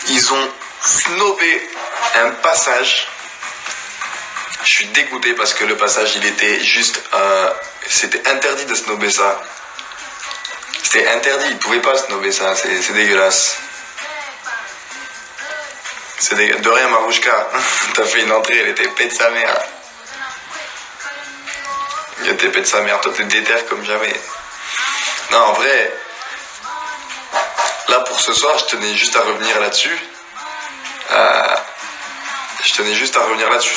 Ils ont snobé un passage. Je suis dégoûté parce que le passage, il était juste... c'était interdit de snober ça. C'était interdit, ils pouvaient pas snober ça, c'est dégueulasse. De rien, Marouchka. T'as fait une entrée, elle était paix de sa mère. Elle était paix de sa mère, toi t'es déter comme jamais. Non, en vrai, là pour ce soir, je tenais juste à revenir là-dessus.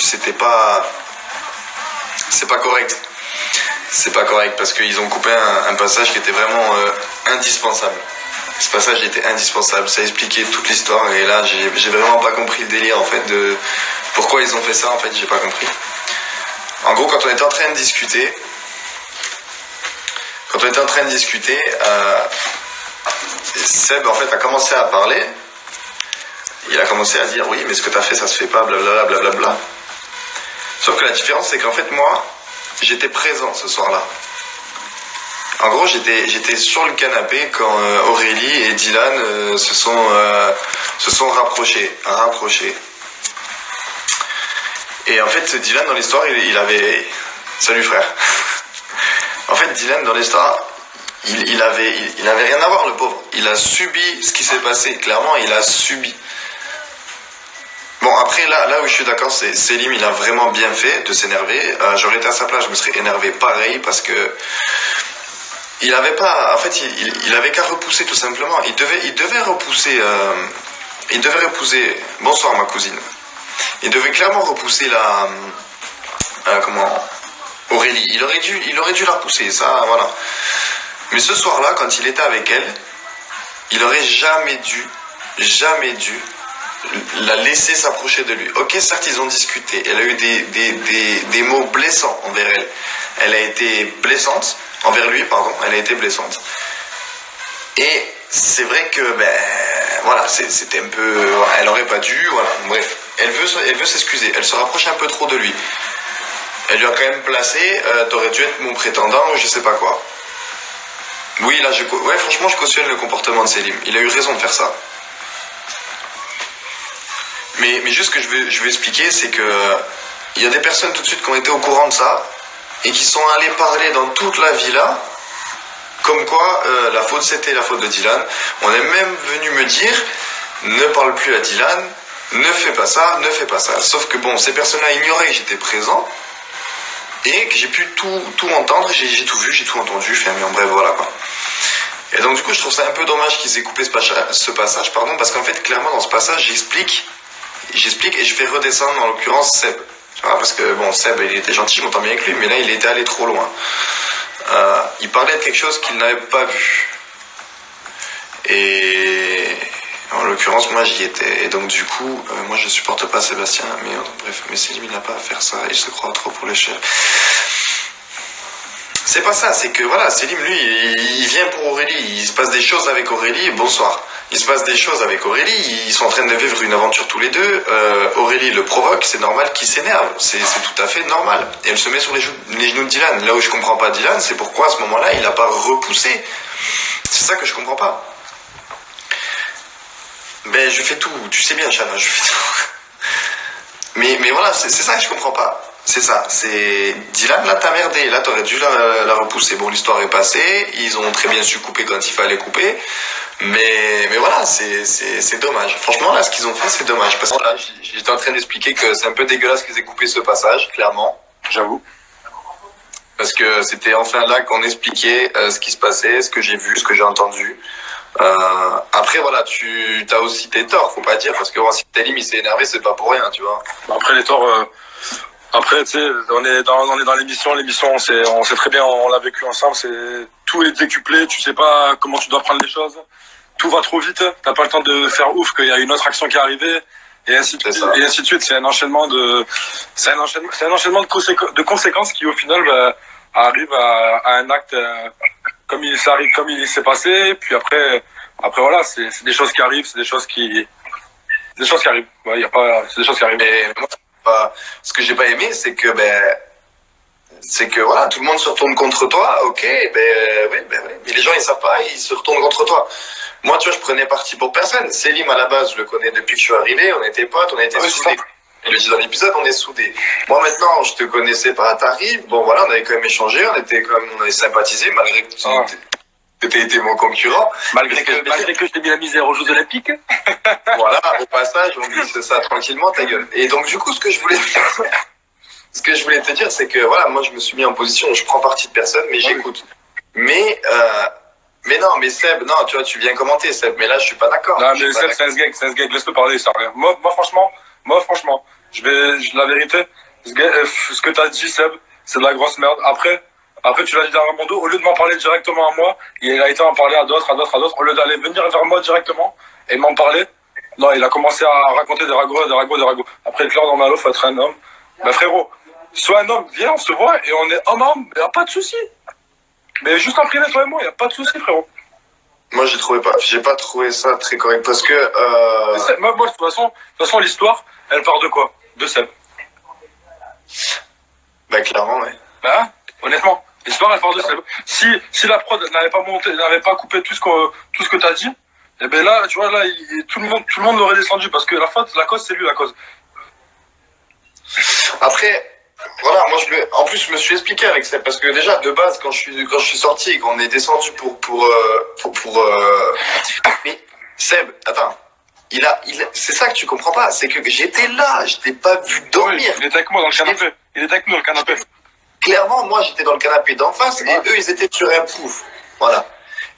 C'est pas correct. C'est pas correct parce qu'ils ont coupé un passage qui était vraiment indispensable. Ce passage était indispensable, ça expliquait toute l'histoire et là j'ai vraiment pas compris le délire en fait de pourquoi ils ont fait ça en fait, j'ai pas compris. En gros, quand on était en train de discuter, Seb en fait a commencé à parler. Il a commencé à dire oui mais ce que t'as fait ça se fait pas, blablabla blablabla. Sauf que la différence c'est qu'en fait moi j'étais présent ce soir-là. En gros, j'étais sur le canapé quand Aurélie et Dylan se sont rapprochés. Et en fait, Dylan dans l'histoire, il avait... Salut frère. En fait, Dylan dans l'histoire, il avait rien à voir, le pauvre. Il a subi ce qui s'est passé. Clairement, il a subi. Bon, après, là où je suis d'accord, c'est Selim, il a vraiment bien fait de s'énerver. J'aurais été à sa place, je me serais énervé pareil parce que... Il avait pas, en fait, il avait qu'à repousser tout simplement. Il devait repousser. Bonsoir ma cousine. Il devait clairement repousser Aurélie. Il aurait dû la repousser. Ça, voilà. Mais ce soir-là, quand il était avec elle, il aurait jamais dû la laisser s'approcher de lui. Ok, certes, ils ont discuté. Elle a eu des mots blessants envers elle. Elle a été blessante. Envers lui, pardon, elle a été blessante. Et c'est vrai que, voilà, c'était un peu... Elle aurait pas dû, voilà, bref. Elle veut s'excuser, elle se rapproche un peu trop de lui. Elle lui a quand même placé, t'aurais dû être mon prétendant ou je sais pas quoi. Oui, là, franchement, je cautionne le comportement de Selim. Il a eu raison de faire ça. Mais juste ce que je veux expliquer, c'est que il y a des personnes tout de suite qui ont été au courant de ça et qui sont allées parler dans toute la villa comme quoi la faute c'était la faute de Dylan. On est même venu me dire ne parle plus à Dylan, ne fais pas ça. Sauf que bon, ces personnes-là ignoraient que j'étais présent et que j'ai pu tout entendre, j'ai tout vu, j'ai tout entendu, mais en bref voilà quoi. Et donc du coup je trouve ça un peu dommage qu'ils aient coupé ce passage, parce qu'en fait clairement dans ce passage j'explique et je fais redescendre en l'occurrence Seb. Tu vois, parce que bon, Seb il était gentil, je m'entends bien avec lui, mais là il était allé trop loin. Il parlait de quelque chose qu'il n'avait pas vu. Et en l'occurrence moi j'y étais. Et donc du coup moi je supporte pas Sébastien, mais bref, mais Selim il n'a pas à faire ça, il se croit trop pour les chefs. C'est pas ça, c'est que voilà, Selim lui il vient pour Aurélie, il se passe des choses avec Aurélie, bonsoir. Il se passe des choses avec Aurélie, ils sont en train de vivre une aventure tous les deux, Aurélie le provoque, c'est normal qu'il s'énerve, c'est tout à fait normal. Et elle se met sur les genoux de Dylan. Là où je comprends pas Dylan, c'est pourquoi à ce moment-là il a pas repoussé. C'est ça que je comprends pas. Ben je fais tout, tu sais bien Chana, je fais tout. Mais voilà, c'est ça que je comprends pas. C'est ça, c'est Dylan, là t'as merdé, là t'aurais dû la repousser. Bon, l'histoire est passée, ils ont très bien su couper quand il fallait couper, mais voilà, c'est dommage. Franchement, là, ce qu'ils ont fait, c'est dommage. Parce que là, j'étais en train d'expliquer que c'est un peu dégueulasse qu'ils aient coupé ce passage, clairement, j'avoue. Parce que c'était enfin là qu'on expliquait ce qui se passait, ce que j'ai vu, ce que j'ai entendu. Après, voilà, tu as aussi tes torts, faut pas dire, parce que si Talim il s'est énervé, c'est pas pour rien, tu vois. Après, les torts... Après, tu sais, on est dans l'émission, on sait très bien, on l'a vécu ensemble, tout est décuplé, tu sais pas comment tu dois prendre les choses, tout va trop vite, t'as pas le temps de faire ouf qu'il y a une autre action qui est arrivée, et ainsi de suite, c'est un enchaînement de conséquences qui au final arrive à un acte comme il s'est passé, puis après voilà, c'est des choses qui arrivent, c'est des choses qui arrivent, ouais, c'est des choses qui arrivent. Et moi, ce que j'ai pas aimé, c'est que voilà, tout le monde se retourne contre toi, ok, oui, mais les gens ils savent pas, ils se retournent contre toi. Moi, tu vois, je prenais parti pour personne. Selim, à la base, je le connais depuis que je suis arrivé. On était potes, on était soudés. Je le dis dans l'épisode, on est soudés. Moi, maintenant, je te connaissais pas, t'arrives. Bon, voilà, on avait quand même échangé, on avait sympathisé, malgré que tu été mon concurrent. Malgré que je t'ai mis la misère aux Jeux Olympiques. Voilà, au passage, on glisse ça tranquillement, ta gueule. Et donc, du coup, ce que je voulais te dire, c'est que, voilà, moi, je me suis mis en position où je prends parti de personne, mais j'écoute. Mais non, mais Seb, non, tu vois, tu viens commenter, Seb, mais là, je suis pas d'accord. Non, mais Seb, c'est un gag, laisse-le parler, ça rien. Moi, franchement, la vérité, ce que t'as dit, Seb, c'est de la grosse merde. Après, tu l'as dit derrière mon dos, au lieu de m'en parler directement à moi, il a été en parler à d'autres, au lieu d'aller venir vers moi directement et m'en parler. Non, il a commencé à raconter des ragots. Après, clair, dans ma faut être un homme. Ben, frérot, sois un homme, viens, on se voit et on est homme, y a pas de souci. Mais juste en privé, toi et moi, y a pas de souci, frérot. Moi, j'ai pas trouvé ça très correct parce que. Moi, de toute façon, l'histoire, elle part de quoi? De Seb. Bah, clairement, ouais. Bah, honnêtement, l'histoire, elle part de Seb. Si la prod n'avait pas monté, n'avait pas coupé tout ce que t'as dit, et ben là, tu vois, là, tout le monde l'aurait descendu parce que la cause, c'est lui, la cause. Après. Voilà, moi en plus je me suis expliqué avec Seb parce que déjà de base quand je suis sorti et qu'on est descendu mais Seb, attends, c'est ça que tu comprends pas, c'est que j'étais là, je t'ai pas vu dormir. Oui, il était avec moi dans le canapé. Clairement, moi j'étais dans le canapé d'en face et eux ils étaient sur un pouf. Voilà.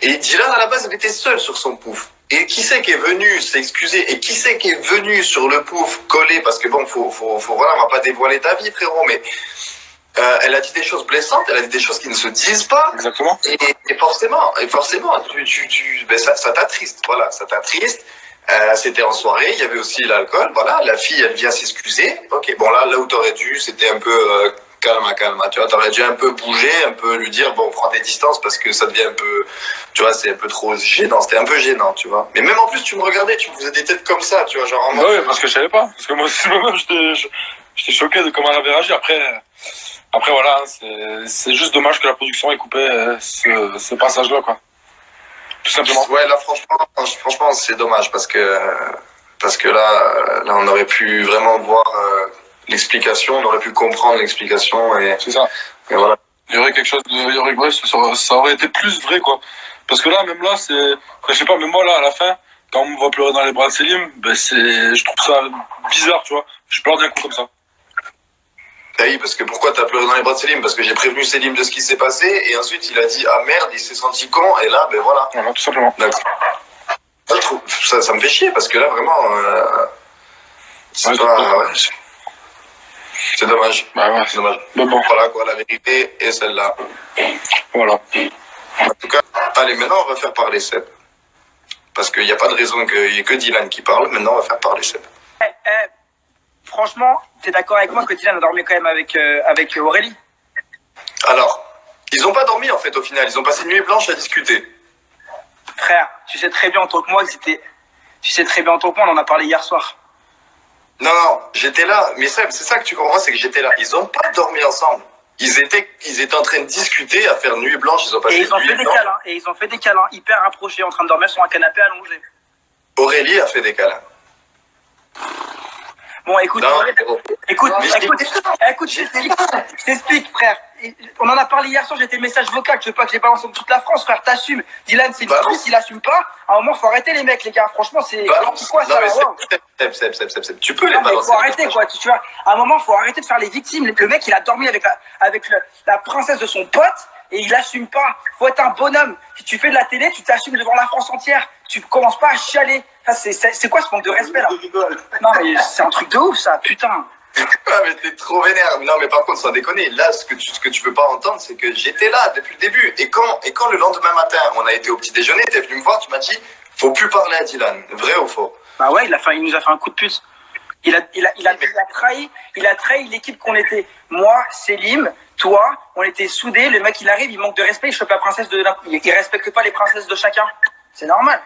Et Dylan à la base il était seul sur son pouf. Et qui c'est qui est venu s'excuser et qui c'est qui est venu sur le pouf coller parce que bon voilà, on va pas dévoiler ta vie frérot, mais elle a dit des choses blessantes, elle a dit des choses qui ne se disent pas. Exactement. Et forcément ben ça t'attriste, voilà, ça t'attriste. C'était en soirée, il y avait aussi l'alcool, voilà, la fille elle vient s'excuser. Ok, bon là où t'aurais dû, c'était un peu calme, tu vois, t'aurais dû un peu bouger, un peu lui dire bon prends tes distances parce que ça devient un peu, tu vois, c'est un peu trop gênant, c'était un peu gênant, tu vois. Mais même en plus tu me regardais, tu me faisais des têtes comme ça, tu vois, genre en mode. Oui, parce que je savais pas, parce que moi aussi moi-même j'étais choqué de comment elle avait réagi. Après voilà, c'est juste dommage que la production ait coupé ce passage-là, quoi. Tout simplement. Ouais, là franchement c'est dommage parce que là on aurait pu vraiment voir l'explication, on aurait pu comprendre l'explication et c'est ça. Et voilà. Il y aurait quelque chose bref, ça aurait été plus vrai, quoi. Parce que là, même là, je sais pas, mais moi là, à la fin, quand on me voit pleurer dans les bras de Selim, ben je trouve ça bizarre, tu vois. Je pleure d'un coup comme ça. Ah oui, parce que pourquoi t'as pleuré dans les bras de Selim? Parce que j'ai prévenu Selim de ce qui s'est passé et ensuite il a dit ah merde, il s'est senti con et là ben voilà. Voilà, tout simplement. D'accord. Je trouve ça me fait chier parce que là vraiment c'est dommage. Bah ouais, c'est dommage. Mais bon. Voilà quoi, la vérité est celle-là. Voilà. En tout cas, allez, maintenant on va faire parler Seb. Parce qu'il n'y a pas de raison qu'il n'y ait que Dylan qui parle, maintenant on va faire parler Seb. Franchement, t'es d'accord avec moi que Dylan a dormi quand même avec Aurélie? Alors, ils n'ont pas dormi en fait au final, ils ont passé une nuit blanche à discuter. Frère, tu sais très bien en tant que moi on en a parlé hier soir. Non, j'étais là, mais Seb, c'est ça que tu comprends, c'est que j'étais là. Ils n'ont pas dormi ensemble. Ils étaient en train de discuter, à faire nuit blanche, ils ont passé ils ont fait des câlins hyper rapprochés, en train de dormir sur un canapé allongé. Aurélie a fait des câlins. Bon, écoute, je t'explique, frère. On en a parlé hier soir, j'ai tes messages vocaux, je veux pas que j'ai balancé toute la France, frère, t'assumes. Dylan, c'est le fils, il assume pas. À un moment, faut arrêter les mecs, les gars, franchement, c'est quoi ça, là, Seb, tu peux les balancer. Faut arrêter, quoi, tu vois. À un moment, faut arrêter de faire les victimes. Le mec, il a dormi avec la princesse de son pote. Et il assume pas. Faut être un bonhomme. Si tu fais de la télé, tu t'assumes devant la France entière. Tu commences pas à chialer. C'est quoi ce manque de respect là? Non mais c'est un truc de ouf ça, putain. Ah mais t'es trop vénère. Non mais par contre sans déconner, là ce que tu veux pas entendre c'est que j'étais là depuis le début. Et quand le lendemain matin on a été au petit déjeuner, t'es venu me voir, tu m'as dit faut plus parler à Dylan. Vrai ou faux? Bah ouais, il nous a fait un coup de pute. Il a trahi l'équipe qu'on était. Moi, Selim, toi, on était soudés. Le mec, il arrive, il manque de respect. Il chope la princesse il respecte pas les princesses de chacun. C'est normal.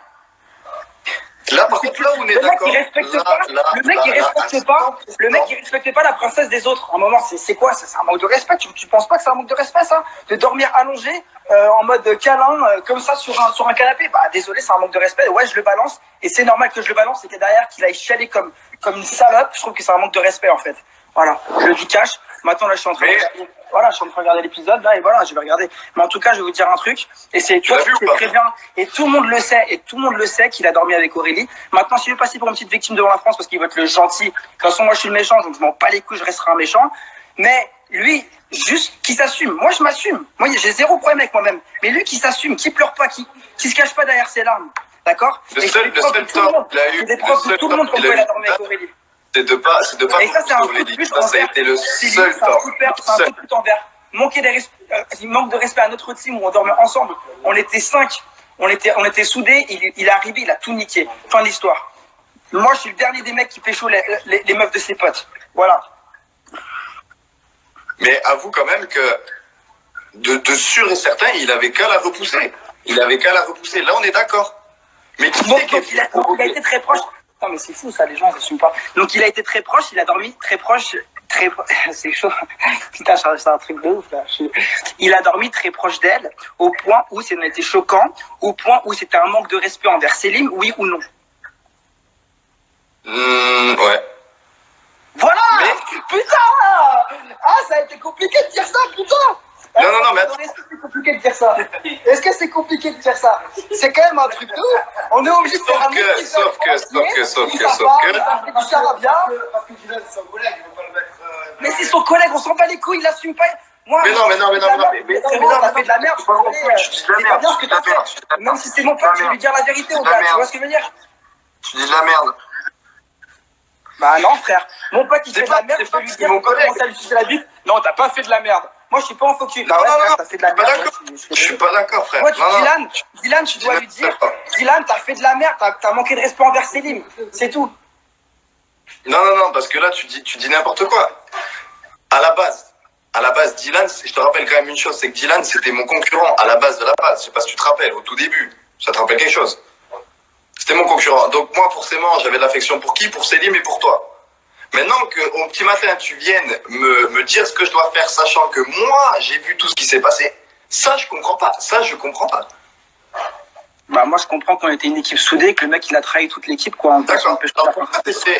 Là, par contre, là, on est Le mec, d'accord. il respecte pas. Le mec, il respecte pas. Le mec, il respecte pas la princesse des autres. À un moment, c'est quoi? C'est un manque de respect. Tu penses pas que c'est un manque de respect, ça? De dormir allongé, en mode câlin, comme ça, sur un canapé? Bah, désolé, c'est un manque de respect. Ouais, je le balance. Et c'est normal que je le balance. Et que derrière, qu'il aille chialer comme une salope. Je trouve que c'est un manque de respect, en fait. Voilà. Je le dis cash. Maintenant, là, je suis en train de regarder l'épisode, là, et voilà, je vais regarder. Mais en tout cas, je vais vous dire un truc. Et c'est, tu vois, c'est très bien. Et tout le monde le sait qu'il a dormi avec Aurélie. Maintenant, si je veux passer pour une petite victime devant la France parce qu'il veut être le gentil, de toute façon, moi, je suis le méchant, donc je m'en bats les couilles, je resterai un méchant. Mais lui, juste qu'il s'assume. Moi, je m'assume. Moi, j'ai zéro problème avec moi-même. Mais lui, qui s'assume, qui pleure pas, qui se cache pas derrière ses larmes. D'accord? Le seul temps, il a eu. Des preuves de tout le monde qu'on peut, il a dormi avec Aurélie. C'est de pas et ça, c'est un coup de plus ça a été le seul temps. C'est un coup de plus envers. Il manque de respect à notre team où on dormait ensemble. On était 5. On était soudés. Il est arrivé, il a tout niqué. Fin de l'histoire. Moi, je suis le dernier des mecs qui pécho les meufs de ses potes. Voilà. Mais avoue quand même que de sûr et certain, il avait qu'à la repousser. Là, on est d'accord. Mais qui c'est qui il a été très proche. Non, mais c'est fou, ça, les gens n'assument pas. Donc, il a été très proche, il a dormi très proche, c'est chaud. Putain, c'est un truc de ouf, là. Il a dormi très proche d'elle, au point où c'était choquant, au point où c'était un manque de respect envers Selim, oui ou non? Ouais. Voilà! Mais... Putain! Ah, ça a été compliqué de dire ça, putain! Non, mais attends. Est-ce que c'est compliqué de dire ça? Est-ce que c'est compliqué de dire ça? C'est quand même un truc de ouf. On est obligé de faire un mec sauf que. Du charabia. Parce que Dylan, c'est son collègue, il ne veut pas le mettre. Mais c'est son collègue, on s'en bat les couilles, il l'assume pas. Moi, mais non, t'as fait de la merde, je pense. C'est pas bien ce que t'as fait. Même si c'est mon pote, je vais lui dire la vérité au gars, tu vois ce que je veux dire? Tu dis de la merde. Bah non, frère. Mon pote, il fait de la merde, je vais lui dire mon collègue. comment ça lui sucer la bite. Non, t'as pas fait de la merde. Moi, je suis pas en focus. Non, t'as fait de la merde. Je suis pas d'accord, frère. Ouais, Dylan, tu dois lui dire, Dylan, t'as fait de la merde, t'as manqué de respect envers Selim. C'est tout. Non, parce que là, tu dis n'importe quoi. À la base, Dylan, je te rappelle quand même une chose, c'est que Dylan, c'était mon concurrent à la base de la base. Je sais pas si tu te rappelles, au tout début. Ça te rappelle quelque chose? C'était mon concurrent. Donc moi, forcément, j'avais de l'affection pour qui? Pour Selim et pour toi. Maintenant qu'au petit matin, tu viennes me dire ce que je dois faire, sachant que moi, j'ai vu tout ce qui s'est passé, ça, je comprends pas. Bah, moi, je comprends qu'on était une équipe soudée, que le mec, il a trahi toute l'équipe, quoi. D'accord.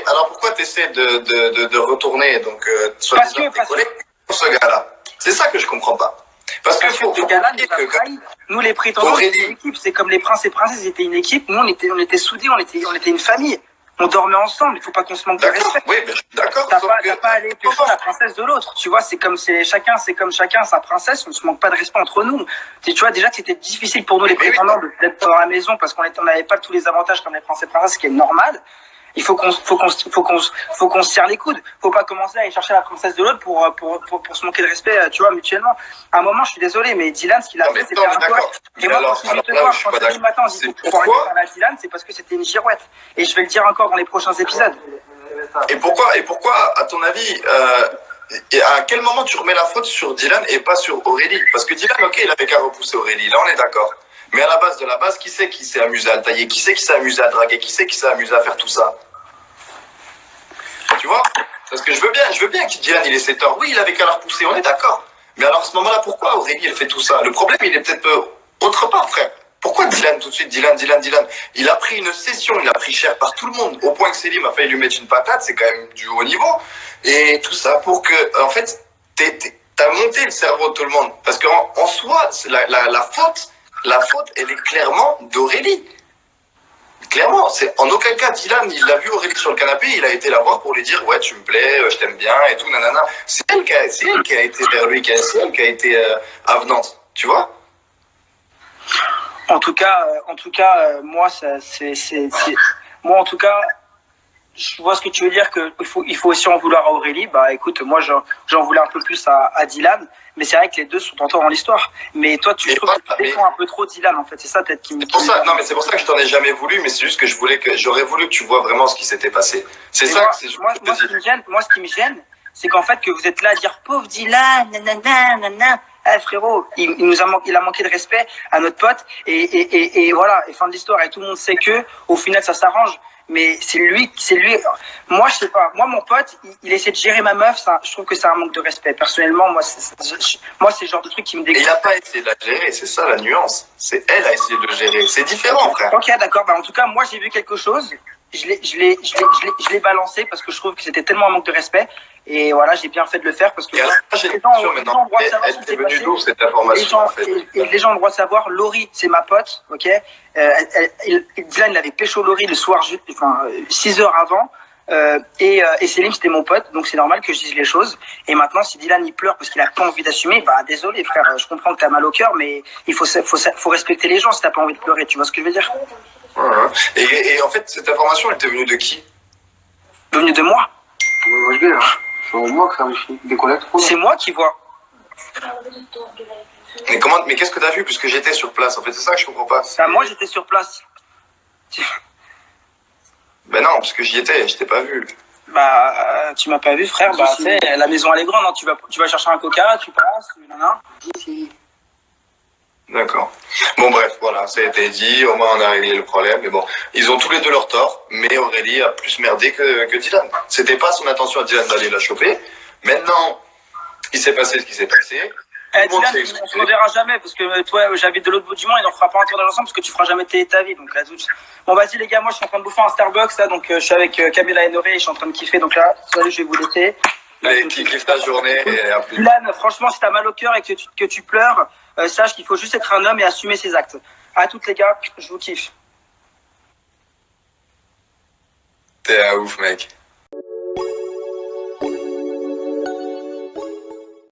Alors, pourquoi t'essaies de retourner, donc, sur tes collègues pour ce gars-là? C'est ça que je comprends pas. Parce que ce gars-là nous a trahi. Nous, les prétendants, c'était une équipe. C'est comme les princes et princesses, ils étaient une équipe. Nous, on était soudés, on était une famille. On dormait ensemble, il faut pas qu'on se manque de respect. Oui, mais je suis d'accord. T'as pas à aller pécho la princesse de l'autre. Tu vois, c'est comme chacun sa princesse, on se manque pas de respect entre nous. Tu vois, déjà que c'était difficile pour nous, les prétendants, d'être dans la maison parce qu'on n'avait pas tous les avantages comme les princes et princesses, ce qui est normal. Il faut qu'on se serre les coudes. Faut pas commencer à aller chercher la princesse de l'autre pour se manquer de respect, tu vois, mutuellement. À un moment, je suis désolé, mais Dylan, ce qu'il a fait, c'était un peu. Et moi, quand je suis venu te voir, quand ce matin, on dit qu'il faut arrêter de parler à Dylan, c'est parce que c'était une girouette. Et je vais le dire encore dans les prochains épisodes. Et pourquoi, à ton avis, à quel moment tu remets la faute sur Dylan et pas sur Aurélie? Parce que Dylan, ok, il avait qu'à repousser Aurélie, là on est d'accord. Mais à la base de la base, qui c'est qui s'est amusé à le tailler? Qui c'est qui s'est amusé à draguer? Qui c'est qui s'est amusé à faire tout ça? Tu vois? Parce que je veux bien que Dylan il ait ses torts. Oui, il avait qu'à la repousser, on est d'accord. Mais alors à ce moment-là, pourquoi Aurélie elle fait tout ça? Le problème, il est peut-être autre part, frère. Pourquoi Dylan tout de suite? Dylan? Il a pris une session, il a pris cher par tout le monde. Au point que Selim a failli lui mettre une patate, c'est quand même du haut niveau. Et tout ça pour que, en fait, t'as monté le cerveau de tout le monde. Parce qu'en soi, la faute, elle est clairement d'Aurélie. Clairement, c'est en aucun cas Dylan, il l'a vu Aurélie sur le canapé, il a été la voir pour lui dire ouais tu me plais, je t'aime bien et tout, nanana. C'est elle qui a été vers lui, c'est elle qui a été avenante, tu vois. En tout cas, moi, moi en tout cas, je vois ce que tu veux dire, qu'il faut aussi en vouloir à Aurélie. Bah écoute, moi j'en voulais un peu plus à Dylan, mais c'est vrai que les deux sont en tort dans l'histoire. Mais toi, tu trouves que tu défends un peu trop Dylan, en fait. C'est ça peut-être qui me. Non, mais c'est pour ça que je t'en ai jamais voulu, mais c'est juste que j'aurais voulu que tu vois vraiment ce qui s'était passé. C'est ça que c'est juste. Moi, ce qui me gêne, c'est qu'en fait, que vous êtes là à dire pauvre Dylan, nanana, nanana. Frérot, il a manqué de respect à notre pote et voilà, et fin de l'histoire. Et tout le monde sait que au final ça s'arrange. Mais c'est lui. Moi, je sais pas. Moi, mon pote, il essaie de gérer ma meuf. Ça, je trouve que c'est un manque de respect. Personnellement, moi, c'est le genre de truc qui me dégoûte. Et il n'a pas essayé de la gérer, c'est ça la nuance. C'est elle a essayé de le gérer. C'est différent, frère. Ok, d'accord. Bah, en tout cas, moi, j'ai vu quelque chose. Je l'ai balancé parce que je trouve que c'était tellement un manque de respect. Et voilà, j'ai bien fait de le faire parce que Et alors, j'ai une question maintenant. Elle était venue d'où cette information en fait les gens ont le droit de savoir. Laurie, c'est ma pote, ok. Dylan, il avait pécho Laurie le soir, 6 heures avant. Et Selim, c'était mon pote, donc c'est normal que je dise les choses. Et maintenant, si Dylan il pleure parce qu'il a pas envie d'assumer, bah désolé frère, je comprends que t'as mal au cœur, mais il faut respecter les gens si t'as pas envie de pleurer. Tu vois ce que je veux dire? Et en fait, cette information, elle était venue de qui? Venue de moi. C'est moi qui vois. Mais qu'est-ce que t'as vu puisque j'étais sur place? En fait, c'est ça que je comprends pas. Bah, moi, j'étais sur place. Ben non, parce que j'y étais, je t'ai pas vu. Bah, tu m'as pas vu, frère. Bah, tu sais, la maison elle est grande. Hein. Tu vas chercher un coca, tu passes, nanana. D'accord. Bon, bref, voilà, ça a été dit. Au moins, on a réglé le problème. Mais bon, ils ont tous les deux leur tort. Mais Aurélie a plus merdé que Dylan. C'était pas son intention à Dylan d'aller la choper. Maintenant, il s'est passé ce qui s'est passé. Dylan, on se reverra jamais parce que toi, j'habite de l'autre bout du monde et on fera pas un tour de l'ensemble parce que tu feras jamais ta vie. Donc, bon, vas-y, les gars, moi, je suis en train de bouffer un Starbucks là. Donc, je suis avec Camilla et Noré et je suis en train de kiffer. Donc là, salut, je vais vous laisser. Allez, kiffe ta journée et à plus. Dylan, franchement, si t'as mal au cœur et que tu pleures, sache qu'il faut juste être un homme et assumer ses actes. À toutes les gars, je vous kiffe. T'es un ouf, mec.